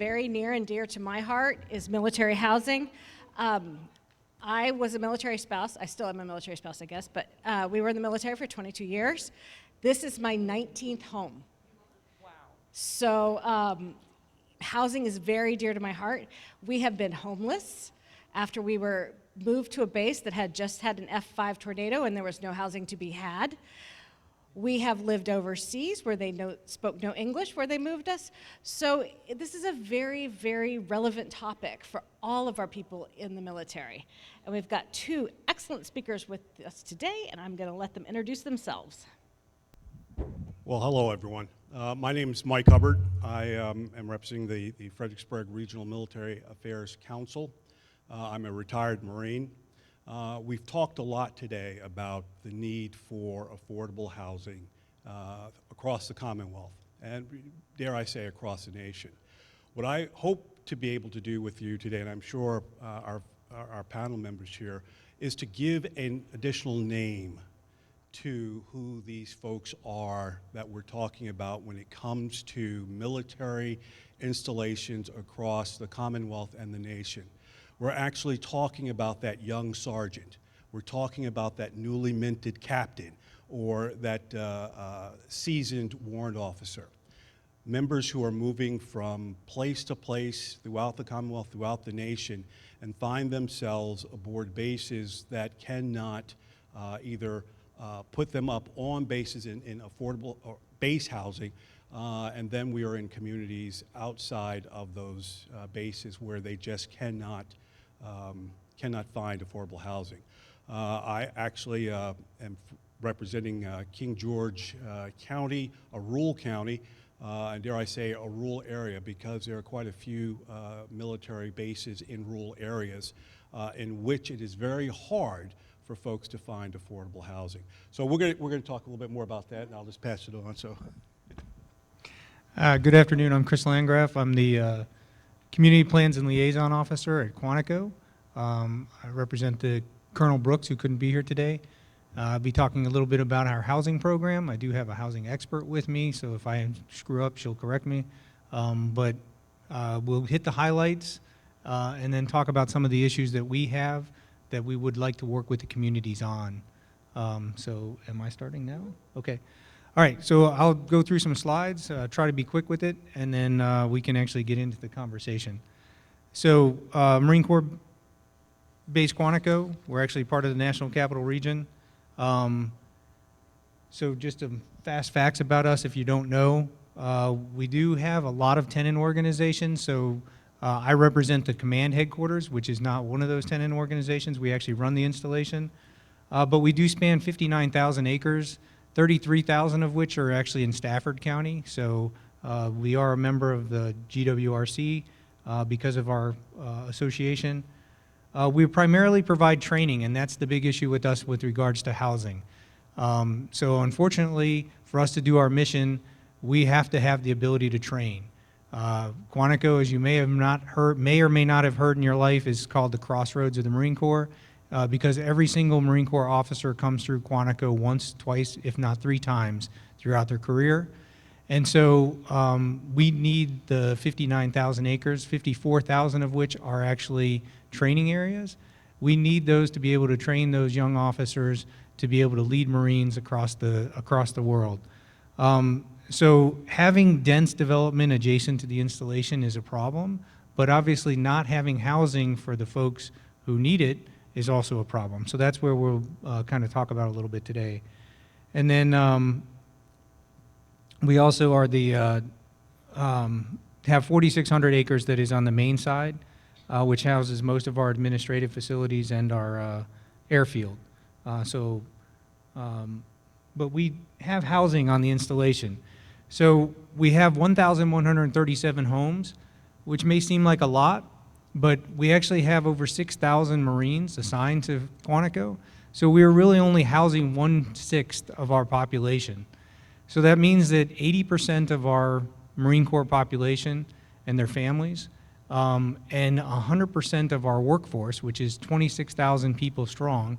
very near and dear to my heart is military housing. I was a military spouse. I still am a military spouse, I guess, but we were in the military for 22 years. This is my 19th home. Wow. So housing is very dear to my heart. We have been homeless after we were moved to a base that had just had an F5 tornado and there was no housing to be had. We have lived overseas where they spoke no English where they moved us. So this is a very, very relevant topic for all of our people in the military. And we've got two excellent speakers with us today, and I'm going to let them introduce themselves. Well, hello, everyone. My name is Mike Hubbard. I am representing the Fredericksburg Regional Military Affairs Council. I'm a retired Marine. We've talked a lot today about the need for affordable housing across the Commonwealth, and dare I say across the nation. What I hope to be able to do with you today, and I'm sure our panel members here, is to give an additional name to who these folks are that we're talking about when it comes to military installations across the Commonwealth and the nation. We're actually talking about that young sergeant. We're talking about that newly minted captain or that seasoned warrant officer. Members who are moving from place to place throughout the Commonwealth, throughout the nation, and find themselves aboard bases that cannot either put them up on bases in affordable or base housing, and then we are in communities outside of those bases where they just cannot find affordable housing. I actually am representing King George County, a rural county, and dare I say a rural area, because there are quite a few military bases in rural areas in which it is very hard for folks to find affordable housing. So we're going to talk a little bit more about that, and I'll just pass it on. So, good afternoon. I'm Chris Landgraf. I'm the Community Plans and Liaison Officer at Quantico. I represent the Colonel Brooks, who couldn't be here today. I'll be talking a little bit about our housing program. I do have a housing expert with me, so if I screw up, she'll correct me. But we'll hit the highlights and then talk about some of the issues that we have that we would like to work with the communities on. So am I starting now? Okay. All right, so I'll go through some slides, try to be quick with it, and then we can actually get into the conversation. So Marine Corps Base Quantico, we're actually part of the National Capital Region. So just some fast facts about us if you don't know. We do have a lot of tenant organizations, so I represent the command headquarters, which is not one of those tenant organizations. We actually run the installation. But we do span 59,000 acres, 33,000 of which are actually in Stafford County. So we are a member of the GWRC because of our association. We primarily provide training, and that's the big issue with us with regards to housing. So unfortunately, for us to do our mission, we have to have the ability to train. Quantico, as you may or may not have heard in your life, is called the Crossroads of the Marine Corps because every single Marine Corps officer comes through Quantico once, twice, if not 3 times throughout their career. And so we need the 59,000 acres, 54,000 of which are actually training areas. We need those to be able to train those young officers to be able to lead Marines across the world. So having dense development adjacent to the installation is a problem, but obviously not having housing for the folks who need it is also a problem. So that's where we'll kind of talk about a little bit today. And then we also are have 4,600 acres that is on the main side, which houses most of our administrative facilities and our airfield. But we have housing on the installation. So we have 1,137 homes, which may seem like a lot, but we actually have over 6,000 Marines assigned to Quantico. So we're really only housing 1/6 of our population. So that means that 80% of our Marine Corps population and their families, and 100% of our workforce, which is 26,000 people strong,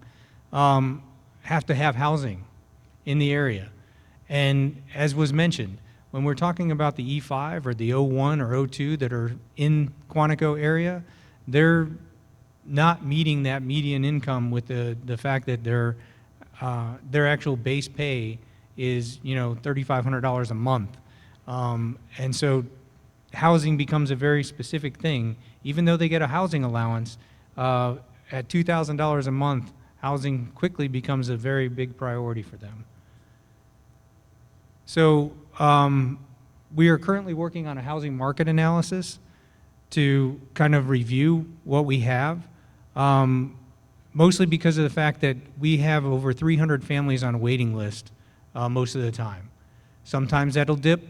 have to have housing in the area. And as was mentioned, when we're talking about the E5 or the O1 or O2 that are in Quantico area, they're not meeting that median income with the fact that their actual base pay is, you know, $3,500 a month. And so housing becomes a very specific thing. Even though they get a housing allowance, at $2,000 a month, housing quickly becomes a very big priority for them. So we are currently working on a housing market analysis to kind of review what we have, mostly because of the fact that we have over 300 families on a waiting list most of the time. Sometimes that'll dip,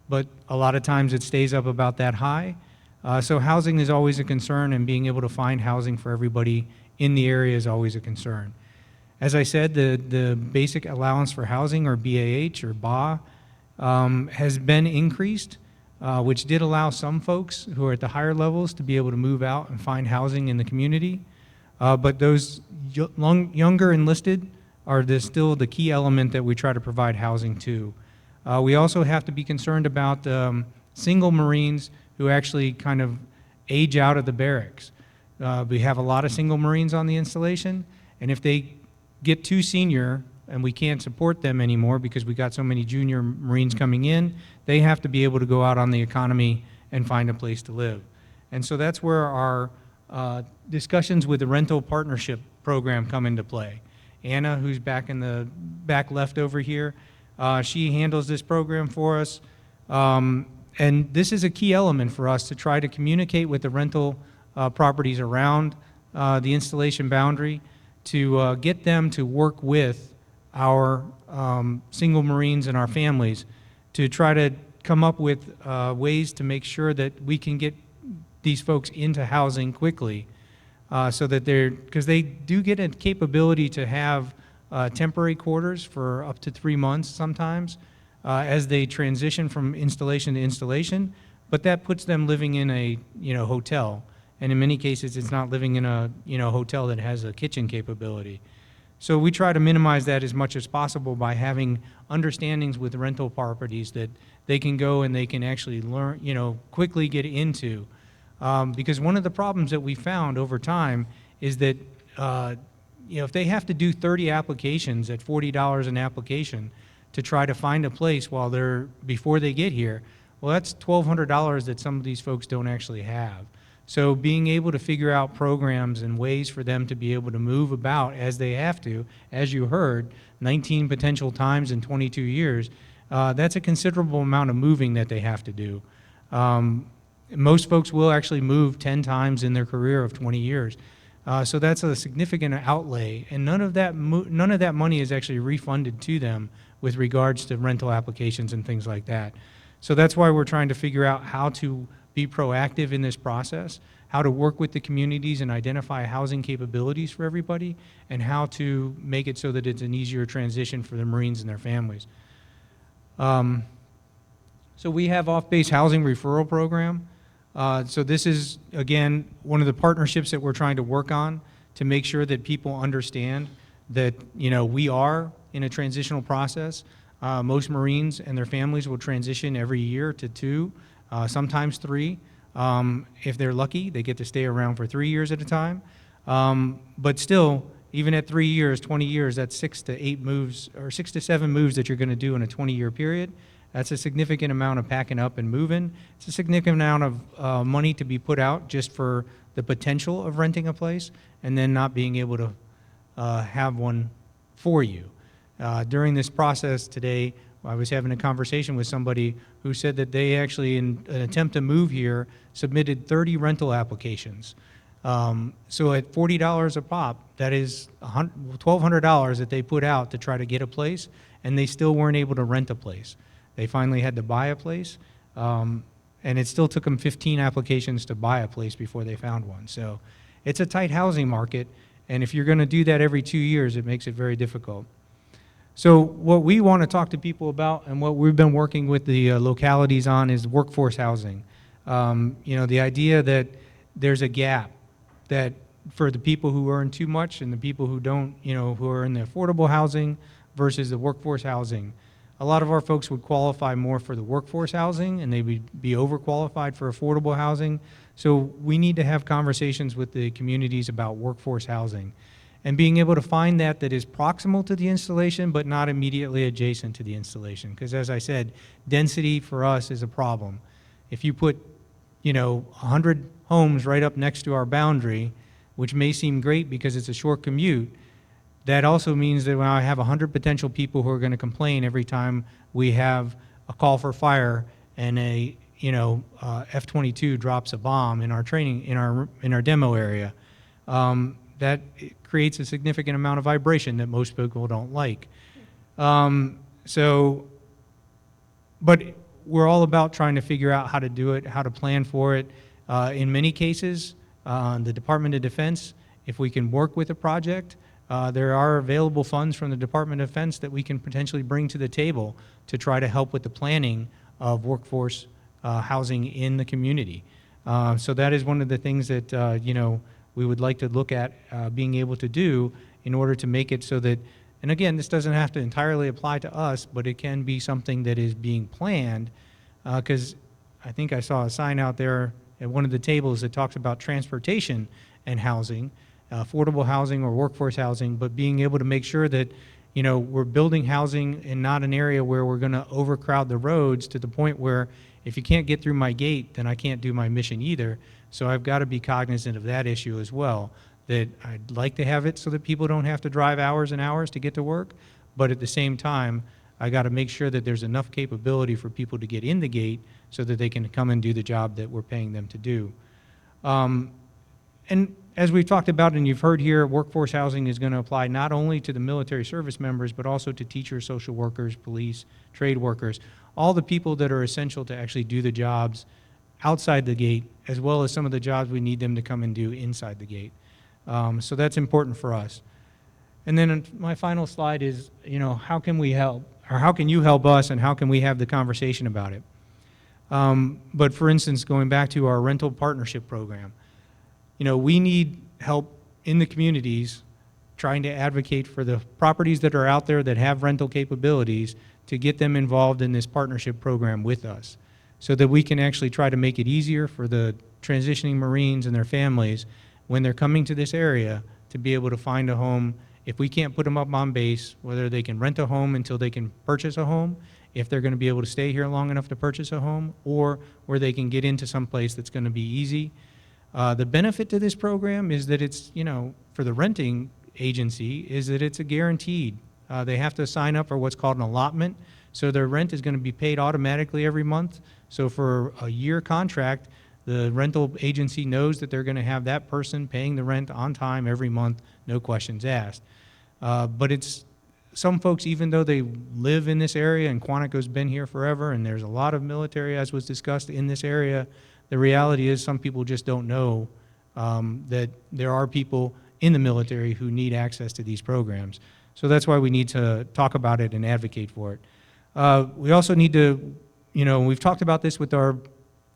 but a lot of times it stays up about that high. So housing is always a concern, and being able to find housing for everybody in the area is always a concern. As I said, the basic allowance for housing, or BAH or BA, has been increased, which did allow some folks who are at the higher levels to be able to move out and find housing in the community. But those younger enlisted are still the key element that we try to provide housing to. We also have to be concerned about single Marines who actually kind of age out of the barracks. We have a lot of single Marines on the installation, and if they get too senior and we can't support them anymore because we got so many junior Marines coming in, they have to be able to go out on the economy and find a place to live. And so that's where our discussions with the rental partnership program come into play. Anna, who's back in the back left over here, she handles this program for us. And this is a key element for us to try to communicate with the rental properties around the installation boundary to get them to work with our single Marines and our families to try to come up with ways to make sure that we can get these folks into housing quickly, so that because they do get a capability to have temporary quarters for up to 3 months sometimes as they transition from installation to installation, but that puts them living in a hotel, and in many cases it's not living in a hotel that has a kitchen capability. So we try to minimize that as much as possible by having understandings with rental properties that they can go and they can actually learn, quickly get into. Because one of the problems that we found over time is that, if they have to do 30 applications at $40 an application to try to find a place before they get here, well, that's $1,200 that some of these folks don't actually have. So being able to figure out programs and ways for them to be able to move about as they have to, as you heard, 19 potential times in 22 years, that's a considerable amount of moving that they have to do. Most folks will actually move 10 times in their career of 20 years. So that's a significant outlay, and none of that money is actually refunded to them with regards to rental applications and things like that. So that's why we're trying to figure out how to be proactive in this process, how to work with the communities and identify housing capabilities for everybody, and how to make it so that it's an easier transition for the Marines and their families. So we have off-base housing referral program. So this is, again, one of the partnerships that we're trying to work on to make sure that people understand that, we are in a transitional process. Most Marines and their families will transition every year to 2, sometimes 3. If they're lucky, they get to stay around for 3 years at a time. But still, even at 3 years, 20 years, that's 6 to 8 moves, or 6 to 7 moves that you're going to do in a 20-year period. That's a significant amount of packing up and moving. It's a significant amount of money to be put out just for the potential of renting a place and then not being able to have one for you. During this process today, I was having a conversation with somebody who said that they actually, in an attempt to move here, submitted 30 rental applications. So at $40 a pop, that is $1,200 that they put out to try to get a place, and they still weren't able to rent a place. They finally had to buy a place, and it still took them 15 applications to buy a place before they found one. So it's a tight housing market, and if you're going to do that every 2 years, it makes it very difficult. So what we want to talk to people about and what we've been working with the localities on is workforce housing. The idea that there's a gap that for the people who earn too much and the people who don't, who are in the affordable housing versus the workforce housing. a lot of our folks would qualify more for the workforce housing, and they would be overqualified for affordable housing. So we need to have conversations with the communities about workforce housing and being able to find that is proximal to the installation but not immediately adjacent to the installation. Because as I said, density for us is a problem. If you put, 100 homes right up next to our boundary, which may seem great because it's a short commute, that also means that when I have 100 potential people who are going to complain every time we have a call for fire and a F-22 drops a bomb in our training in our demo area, that creates a significant amount of vibration that most people don't like. But we're all about trying to figure out how to do it, how to plan for it. In many cases, the Department of Defense, if we can work with a project, there are available funds from the Department of Defense that we can potentially bring to the table to try to help with the planning of workforce housing in the community. So that is one of the things that we would like to look at being able to do in order to make it so that, and again, this doesn't have to entirely apply to us, but it can be something that is being planned, because I think I saw a sign out there at one of the tables that talks about transportation and housing, affordable housing or workforce housing, but being able to make sure that we're building housing in not an area where we're going to overcrowd the roads to the point where if you can't get through my gate, then I can't do my mission either. So I've got to be cognizant of that issue as well, that I'd like to have it so that people don't have to drive hours and hours to get to work, but at the same time, I got to make sure that there's enough capability for people to get in the gate so that they can come and do the job that we're paying them to do. And as we've talked about and you've heard here, workforce housing is going to apply not only to the military service members, but also to teachers, social workers, police, trade workers, all the people that are essential to actually do the jobs outside the gate, as well as some of the jobs we need them to come and do inside the gate. So that's important for us. And then my final slide is, how can we help? Or how can you help us, and how can we have the conversation about it? But for instance, going back to our rental partnership program, we need help in the communities trying to advocate for the properties that are out there that have rental capabilities to get them involved in this partnership program with us so that we can actually try to make it easier for the transitioning Marines and their families when they're coming to this area to be able to find a home. If we can't put them up on base, whether they can rent a home until they can purchase a home, if they're going to be able to stay here long enough to purchase a home, or where they can get into some place that's going to be easy. The benefit to this program is that it's, for the renting agency, is that it's a guaranteed. They have to sign up for what's called an allotment, so their rent is going to be paid automatically every month. So for a year contract, the rental agency knows that they're going to have that person paying the rent on time every month, no questions asked. But it's some folks, even though they live in this area, and Quantico's been here forever, and there's a lot of military, as was discussed, in this area, the reality is some people just don't know that there are people in the military who need access to these programs. So that's why we need to talk about it and advocate for it. We also need to, we've talked about this with our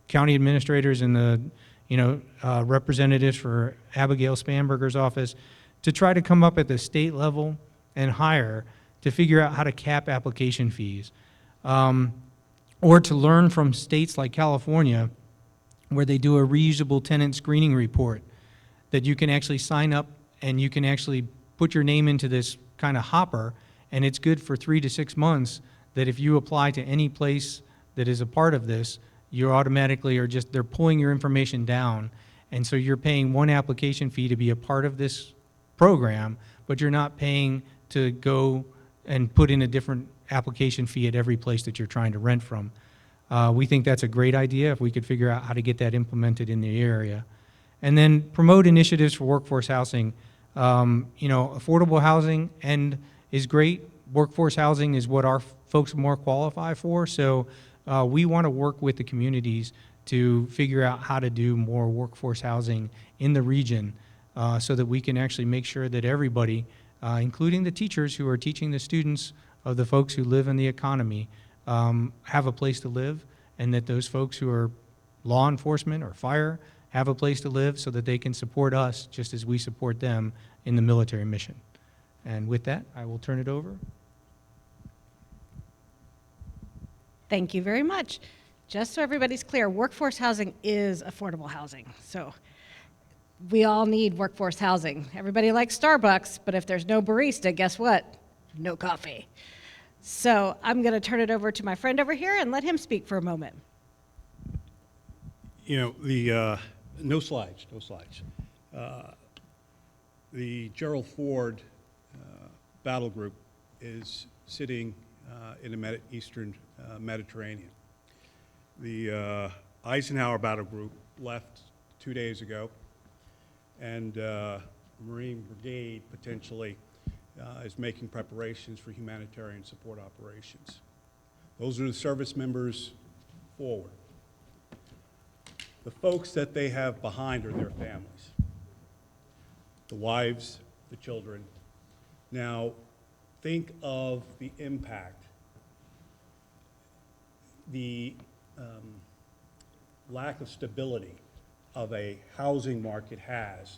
county administrators and the, representatives for Abigail Spanberger's office to try to come up at the state level and higher to figure out how to cap application fees. Or to learn from states like California, where they do a reusable tenant screening report that you can actually sign up and you can actually put your name into this kind of hopper, and it's good for 3 to 6 months, that if you apply to any place that is a part of this, you automatically are just, they're pulling your information down, and so you're paying one application fee to be a part of this program, but you're not paying to go and put in a different application fee at every place that you're trying to rent from. We think that's a great idea if we could figure out how to get that implemented in the area. And then promote initiatives for workforce housing. Affordable housing is great. Workforce housing is what our folks more qualify for. So we want to work with the communities to figure out how to do more workforce housing in the region so that we can actually make sure that everybody, including the teachers who are teaching the students of the folks who live in the economy, have a place to live, and that those folks who are law enforcement or fire have a place to live so that they can support us just as we support them in the military mission. And with that, I will turn it over. Thank you very much. Just so everybody's clear, workforce housing is affordable housing. So we all need workforce housing. Everybody likes Starbucks, but if there's no barista, guess what? No coffee. So I'm going to turn it over to my friend over here and let him speak for a moment. You know, the, no slides, no slides. The Gerald Ford battle group is sitting in the Eastern Mediterranean. The Eisenhower battle group left 2 days ago, and Marine Brigade potentially is making preparations for humanitarian support operations. Those are the service members forward. The folks that they have behind are their families, the wives, the children. Now, think of the impact, the lack of stability of a housing market has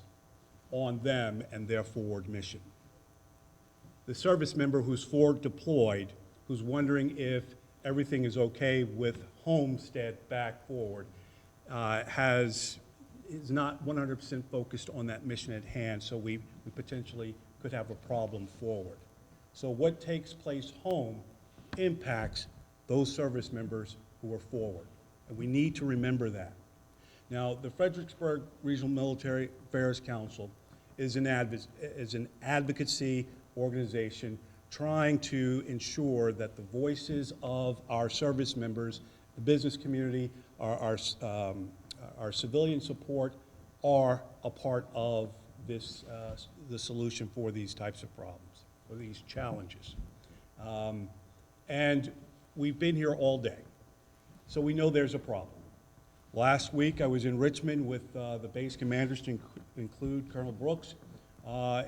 on them and their forward mission. The service member who's forward deployed, who's wondering if everything is okay with Homestead back forward, is not 100% focused on that mission at hand, so we potentially could have a problem forward. So what takes place home impacts those service members who are forward, and we need to remember that. Now, the Fredericksburg Regional Military Affairs Council is an advocacy organization trying to ensure that the voices of our service members, the business community, our civilian support are a part of this, the solution for these types of problems, for these challenges. And we've been here all day, so we know there's a problem. Last week, I was in Richmond with the base commanders, to include Colonel Brooks,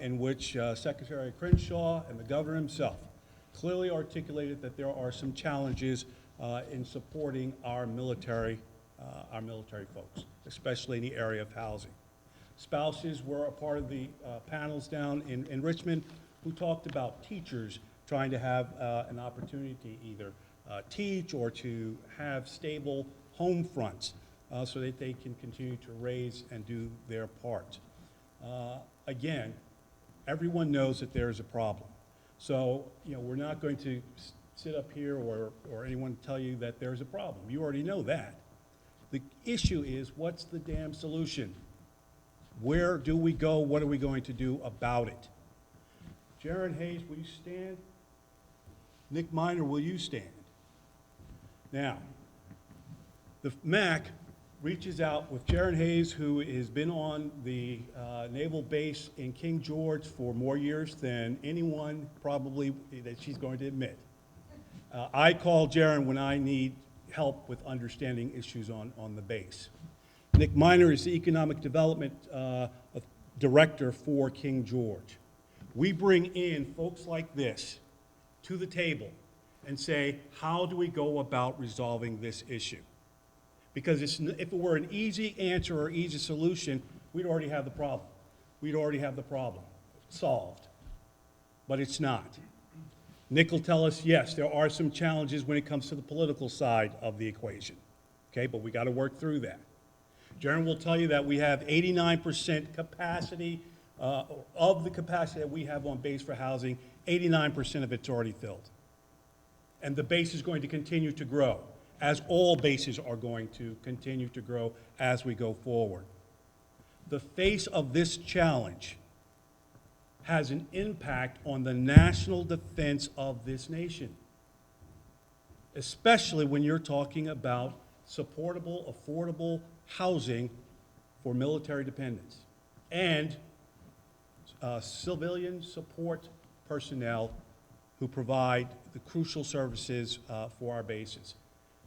in which Secretary Crenshaw and the governor himself clearly articulated that there are some challenges in supporting our military folks, especially in the area of housing. Spouses were a part of the panels down in Richmond who talked about teachers trying to have an opportunity to either teach or to have stable home fronts so that they can continue to raise and do their part. Again, everyone knows that there is a problem. So, you know, we're not going to sit up here or anyone tell you that there's a problem. You already know that. The issue is, what's the damn solution? Where do we go? What are we going to do about it? Jaron Hayes, will you stand? Nick Miner, will you stand? Now, the MAC reaches out with Jaron Hayes, who has been on the naval base in King George for more years than anyone probably that she's going to admit. I call Jaron when I need help with understanding issues on the base. Nick Miner is the Economic Development Director for King George. We bring in folks like this to the table and say, how do we go about resolving this issue? Because if it were an easy answer or easy solution, we'd already have the problem. We'd already have the problem solved. But it's not. Nick will tell us, yes, there are some challenges when it comes to the political side of the equation. Okay, but we got to work through that. Jaron will tell you that we have 89% capacity, of the capacity that we have on base for housing, 89% of it's already filled. And the base is going to continue to grow, as all bases are going to continue to grow as we go forward. The face of this challenge has an impact on the national defense of this nation, especially when you're talking about supportable, affordable housing for military dependents and civilian support personnel who provide the crucial services for our bases.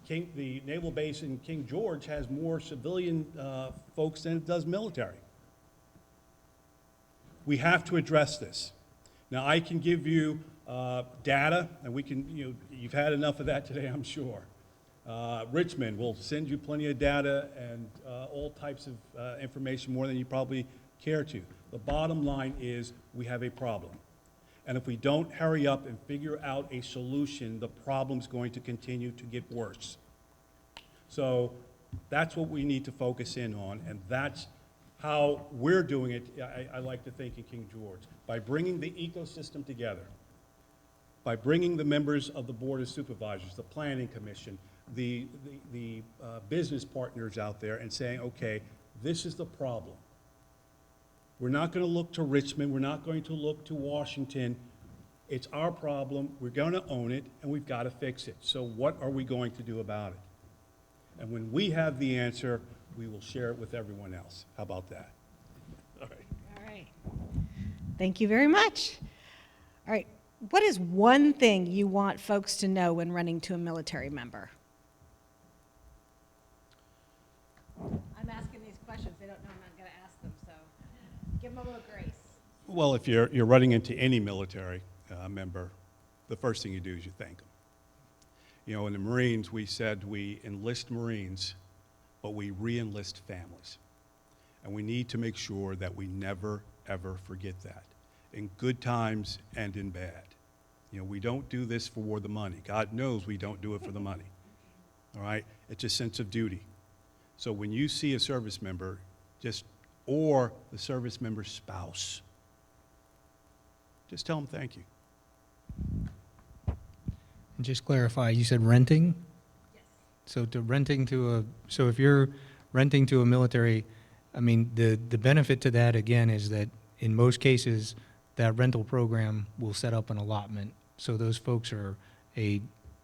The naval base in King George has more civilian folks than it does military. We have to address this. Now, I can give you data, and we can, you've had enough of that today, I'm sure. Richmond will send you plenty of data and all types of information, more than you probably care to. The bottom line is we have a problem. And if we don't hurry up and figure out a solution, the problem's going to continue to get worse. So that's what we need to focus in on, and that's how we're doing it, I like to think, in King George, by bringing the ecosystem together, by bringing the members of the Board of Supervisors, the Planning Commission, the business partners out there and saying, okay, this is the problem. We're not going to look to Richmond, we're not going to look to Washington. It's our problem, we're going to own it, and we've got to fix it. So what are we going to do about it? And when we have the answer, we will share it with everyone else. How about that? All right. All right. Thank you very much. All right. What is one thing you want folks to know when running to a military member? I'm asking these questions. They don't know I'm not going to ask them, so give them a little grace. Well, if you're running into any military member, the first thing you do is you thank them. You know, in the Marines, we said we enlist Marines, but we re-enlist families. And we need to make sure that we never, ever forget that, in good times and in bad. You know, we don't do this for the money. God knows we don't do it for the money. All right? It's a sense of duty. So when you see a service member, or the service member's spouse, just tell them thank you. And just clarify, you said renting? Yes. So if you're renting to a military, I mean, the benefit to that, again, is that in most cases, that rental program will set up an allotment. So those folks are a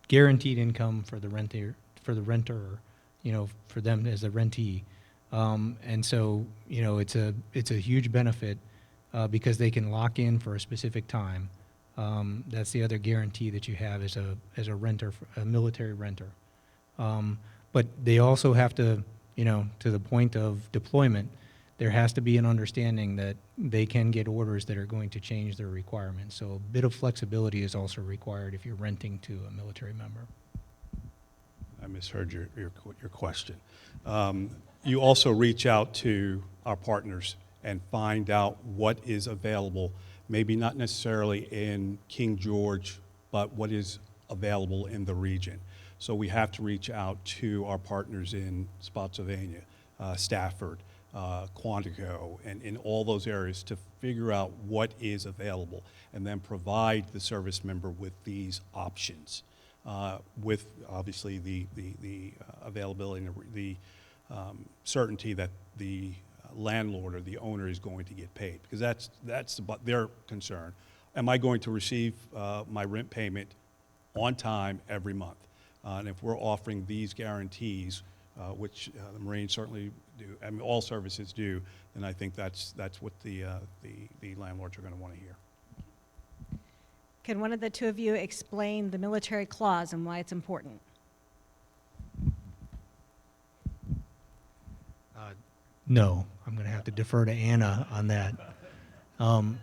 guaranteed income for the renter, you know, for them as a rentee. And so, you know, it's a huge benefit because they can lock in for a specific time. That's the other guarantee that you have as a renter, a military renter. But they also have to, you know, to the point of deployment, there has to be an understanding that they can get orders that are going to change their requirements. So a bit of flexibility is also required if you're renting to a military member. I misheard your question. You also reach out to our partners and find out what is available, maybe not necessarily in King George, but what is available in the region. So we have to reach out to our partners in Spotsylvania, Stafford, Quantico, and in all those areas to figure out what is available and then provide the service member with these options, with obviously the availability and the certainty that the landlord or the owner is going to get paid, because that's their concern. Am I going to receive my rent payment on time every month? And if we're offering these guarantees, which the Marines certainly do, I mean all services do, then I think that's what the landlords are going to want to hear. Can one of the two of you explain the military clause and why it's important? No, I'm going to have to defer to Anna on that. Yes.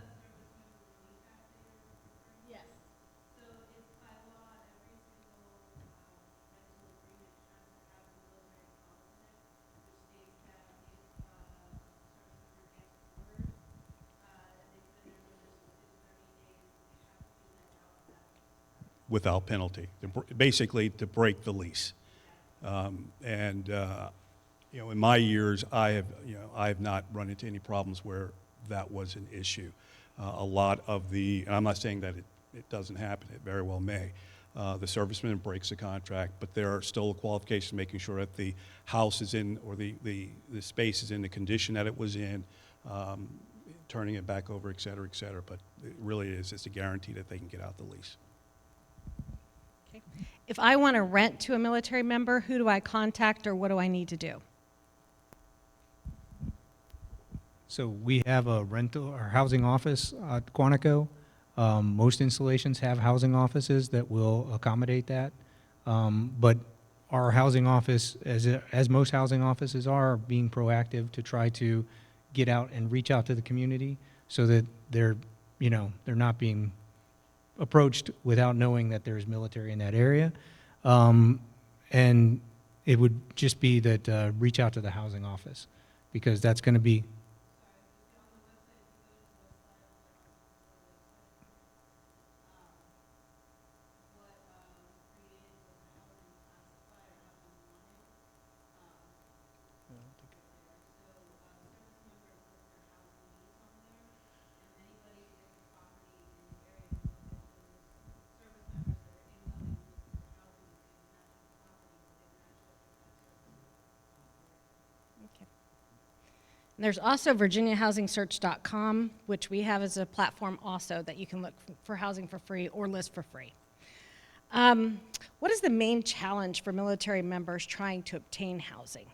Without penalty, basically to break the lease. You know, in my years, I have not run into any problems where that was an issue. A lot of and I'm not saying that it doesn't happen, it very well may. The serviceman breaks the contract, but there are still qualifications making sure that the house is in, or the space is in the condition that it was in, turning it back over, et cetera, et cetera. But it really is just a guarantee that they can get out the lease. Okay. If I want to rent to a military member, who do I contact or what do I need to do? So we have a rental or housing office at Quantico. Most installations have housing offices that will accommodate that. But our housing office, as most housing offices are, being proactive to try to get out and reach out to the community so that they're not being approached without knowing that there's military in that area. And it would just be that reach out to the housing office, because that's going to be. And there's also virginiahousingsearch.com, which we have as a platform also that you can look for housing for free or list for free. What is the main challenge for military members trying to obtain housing?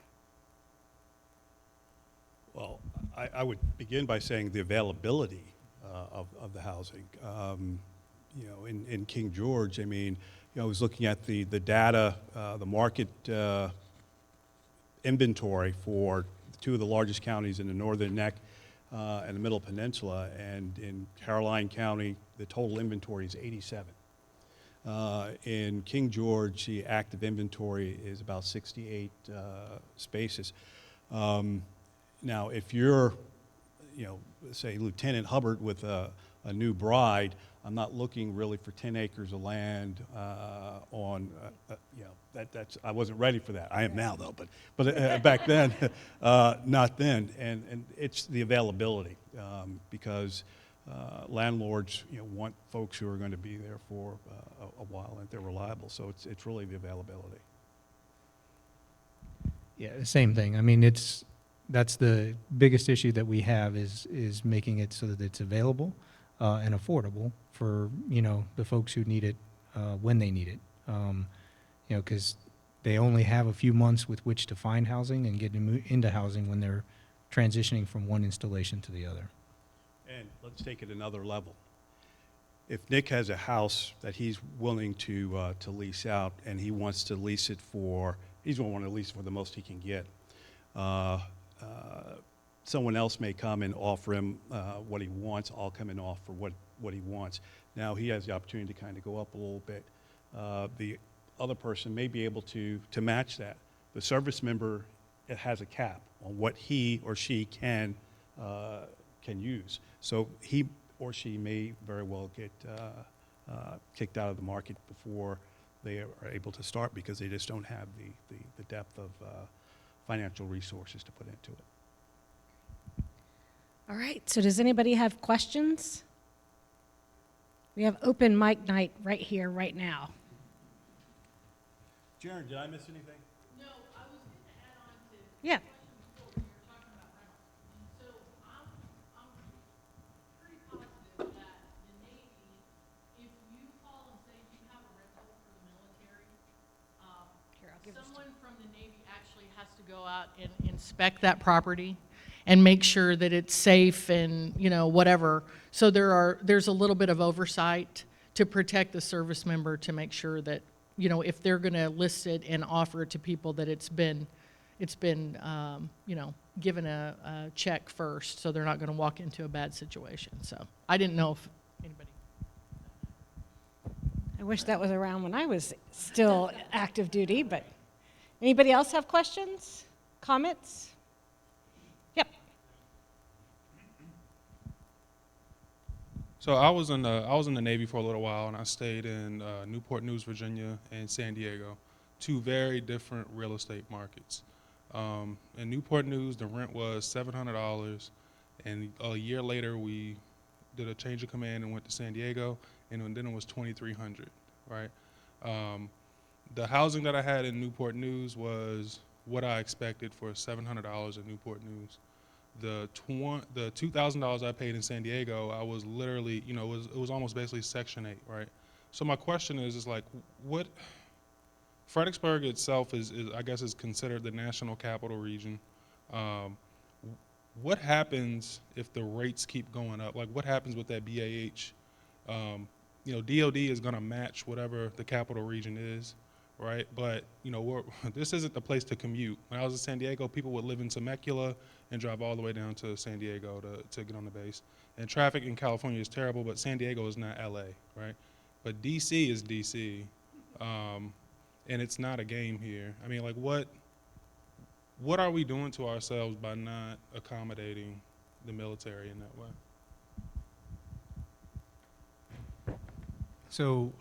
Well, I would begin by saying the availability of the housing. You know, in King George, I mean, you know, I was looking at the data, the market inventory for two of the largest counties in the northern neck and the middle peninsula, and in Caroline County, the total inventory is 87. In King George, the active inventory is about 68 spaces. Now, if you're, you know, say Lieutenant Hubbard with a new bride, I'm not looking really for 10 acres of land on, you know, that's, I wasn't ready for that. I am now though, but back then, not then. And it's the availability because landlords, you know, want folks who are going to be there for a while and they're reliable. So it's really the availability. Yeah, the same thing. I mean, that's the biggest issue that we have is making it so that it's available and affordable for, you know, the folks who need it when they need it. You know, because they only have a few months with which to find housing and get into housing when they're transitioning from one installation to the other. And let's take it another level. If Nick has a house that he's willing to lease out, and he wants to lease it for, he's going to want to lease for the most he can get. Someone else may come and offer him what he wants. I'll come and offer what he wants. Now he has the opportunity to kind of go up a little bit. The other person may be able to match that. The service member, it has a cap on what he or she can use. So he or she may very well get kicked out of the market before they are able to start because they just don't have the depth of financial resources to put into it. All right, so does anybody have questions? We have open mic night right here, right now. Jaron, did I miss anything? No, I was going to add on to Yeah. before when you were talking about rentals. So I'm pretty positive that the Navy, if you call and say you have a rental for the military, Here, I'll give this to someone from the Navy actually has to go out and inspect that property and make sure that it's safe and, you know, whatever. So there's a little bit of oversight to protect the service member to make sure that, you know, if they're going to list it and offer it to people, that it's been you know, given a check first, so they're not going to walk into a bad situation. So I didn't know if anybody. I wish that was around when I was still active duty, but anybody else have questions, comments? Yep. So I was in the Navy for a little while, and I stayed in Newport News, Virginia, and San Diego, two very different real estate markets. In Newport News, the rent was $700, and a year later we did a change of command and went to San Diego, and then it was $2,300, right? The housing that I had in Newport News was what I expected for $700 in Newport News. The $2,000 I paid in San Diego, I was literally, you know, it was almost basically Section 8, right? So my question is like, what, Fredericksburg itself is I guess is considered the national capital region. What happens if the rates keep going up? Like, what happens with that BAH? You know, DOD is going to match whatever the capital region is, right? But, you know, this isn't the place to commute. When I was in San Diego, people would live in Temecula and drive all the way down to San Diego to get on the base. And traffic in California is terrible, but San Diego is not LA, right? But DC is DC, and it's not a game here. I mean, like, what are we doing to ourselves by not accommodating the military in that way? So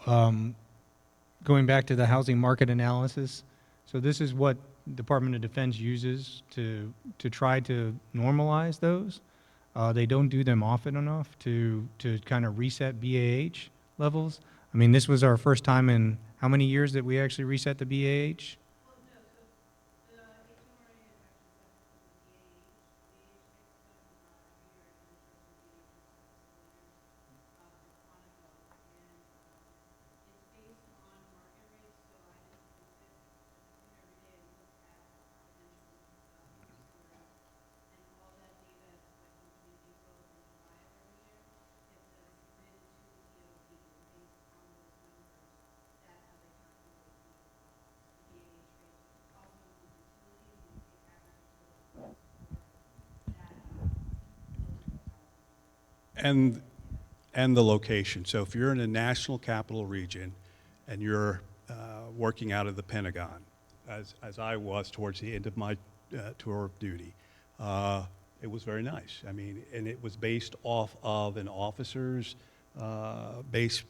going back to the housing market analysis, so this is what Department of Defense uses to try to normalize those. They don't do them often enough to kind of reset BAH levels. I mean, this was our first time in how many years that we actually reset the BAH? and and the location. So if you're in a national capital region and you're working out of the Pentagon, as I was towards the end of my tour of duty, it was very nice. I mean, and it was based off of an officer's base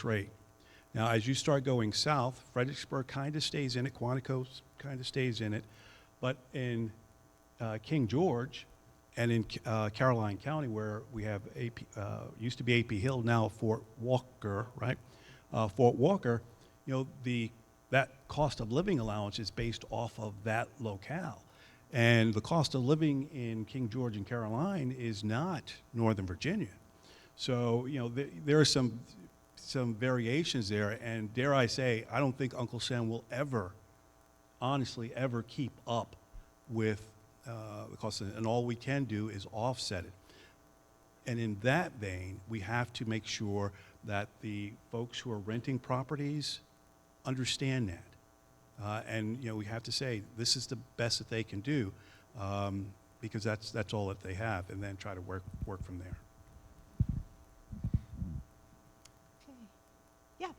rate. Now, as you start going south, Fredericksburg kind of stays in it, Quantico kind of stays in it, but in King George and in Caroline County, where we have used to be AP Hill, now Fort Walker, right? Fort Walker, that cost of living allowance is based off of that locale. And the cost of living in King George and Caroline is not Northern Virginia. So, there are some variations there, and dare I say, I don't think Uncle Sam will ever, honestly, ever keep up with the cost, and all we can do is offset it. And in that vein, we have to make sure that the folks who are renting properties understand that. And we have to say this is the best that they can do, because that's all that they have, and then try to work from there. Yeah.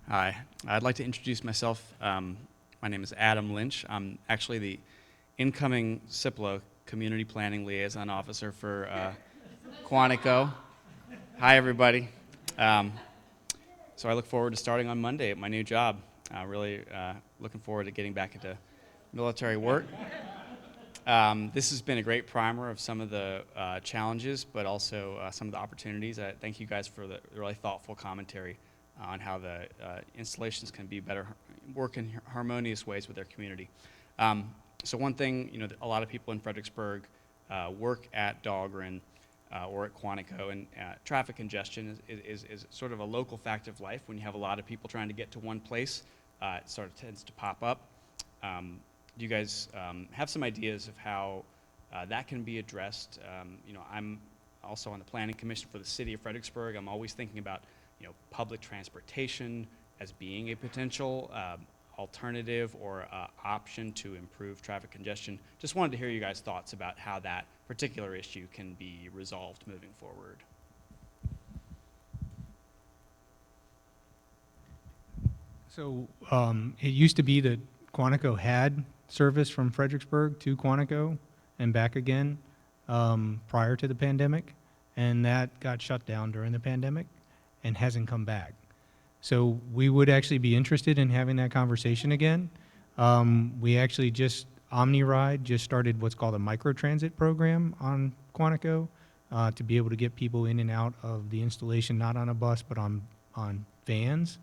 Hi, I'd like to introduce myself. My name is Adam Lynch. I'm actually the incoming CIPLA Community Planning Liaison Officer for Quantico. Hi, everybody. So I look forward to starting on Monday at my new job. Really looking forward to getting back into military work. This has been a great primer of some of the challenges, but also some of the opportunities. Thank you guys for the really thoughtful commentary on how the installations can be better, work in harmonious ways with their community. So one thing, a lot of people in Fredericksburg work at Dahlgren or at Quantico, and traffic congestion is sort of a local fact of life. When you have a lot of people trying to get to one place, it sort of tends to pop up. Do you guys have some ideas of how that can be addressed? I'm also on the Planning Commission for the City of Fredericksburg. I'm always thinking about public transportation as being a potential alternative or option to improve traffic congestion. Just wanted to hear you guys' thoughts about how that particular issue can be resolved moving forward. So it used to be that Quantico had service from Fredericksburg to Quantico and back again prior to the pandemic, and that got shut down during the pandemic and hasn't come back. So we would actually be interested in having that conversation again. We actually OmniRide just started what's called a microtransit program on Quantico to be able to get people in and out of the installation, not on a bus, but on vans.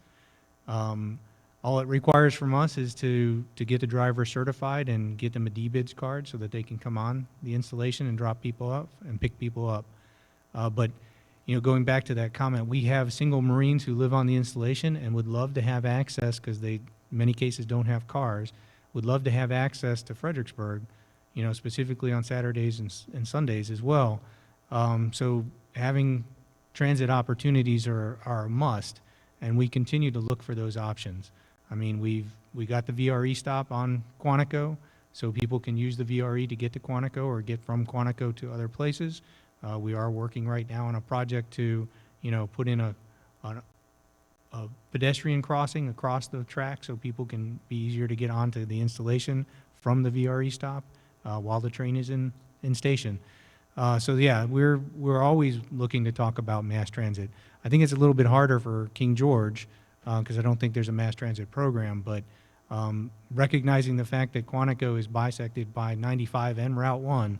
All it requires from us is to get the driver certified and get them a DBIDS card so that they can come on the installation and drop people up and pick people up. But going back to that comment, we have single Marines who live on the installation and would love to have access, because they, in many cases, don't have cars, would love to have access to Fredericksburg, specifically on Saturdays and Sundays as well. So having transit opportunities are a must, and we continue to look for those options. I mean, we got the VRE stop on Quantico, so people can use the VRE to get to Quantico or get from Quantico to other places. We are working right now on a project to, put in a pedestrian crossing across the track so people can be easier to get onto the installation from the VRE stop while the train is in station. So yeah, we're always looking to talk about mass transit. I think it's a little bit harder for King George because I don't think there's a mass transit program, but recognizing the fact that Quantico is bisected by 95 and Route 1,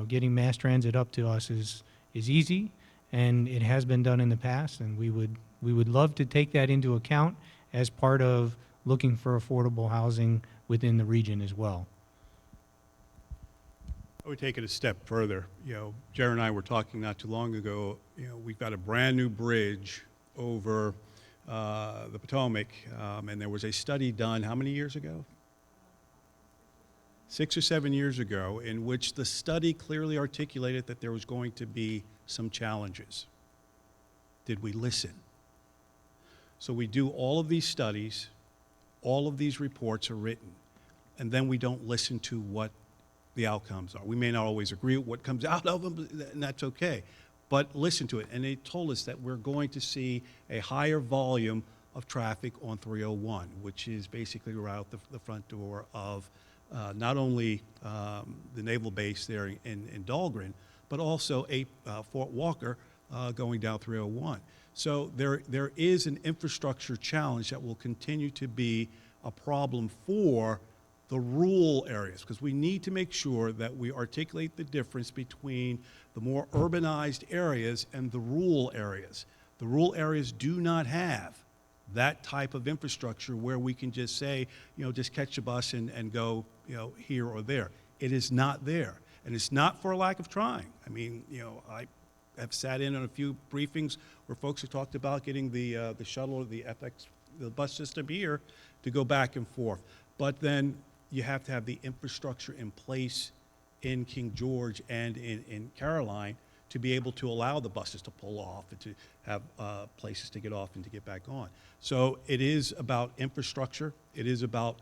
getting mass transit up to us is easy, and it has been done in the past, and we would love to take that into account as part of looking for affordable housing within the region as well. I would take it a step further. Jared and I were talking not too long ago. We've got a brand new bridge over the Potomac, and there was a study done how many years ago? 6 or 7 years ago, in which the study clearly articulated that there was going to be some challenges. Did we listen? So we do all of these studies, all of these reports are written, and then we don't listen to what the outcomes are. We may not always agree with what comes out of them, and that's okay. But listen to it. And they told us that we're going to see a higher volume of traffic on 301, which is basically right out the front door of not only the naval base there in Dahlgren, but also Fort Walker going down 301. So there is an infrastructure challenge that will continue to be a problem for the rural areas, because we need to make sure that we articulate the difference between the more urbanized areas and the rural areas. The rural areas do not have that type of infrastructure where we can just say, just catch a bus and go, here or there. It is not there. And it's not for a lack of trying. I mean, I have sat in on a few briefings where folks have talked about getting the shuttle or the bus system here to go back and forth. But then you have to have the infrastructure in place in King George and in Caroline to be able to allow the buses to pull off and to have places to get off and to get back on. So it is about infrastructure. It is about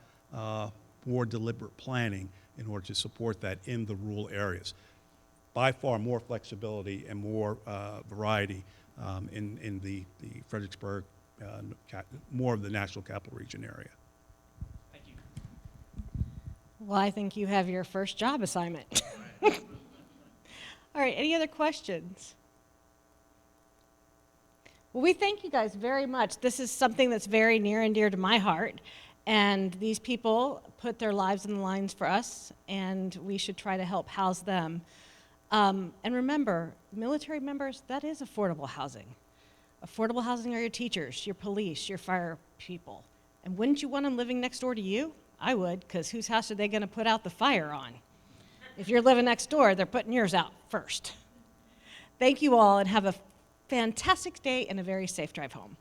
more deliberate planning in order to support that in the rural areas. By far more flexibility and more variety in the Fredericksburg, more of the National Capital Region area. Thank you. Well, I think you have your first job assignment. All right, any other questions? Well, we thank you guys very much. This is something that's very near and dear to my heart, and these people put their lives in the lines for us, and we should try to help house them. And remember, military members, that is affordable housing. Affordable housing are your teachers, your police, your fire people. And wouldn't you want them living next door to you? I would, because whose house are they going to put out the fire on? If you're living next door, they're putting yours out first. Thank you all, and have a fantastic day and a very safe drive home.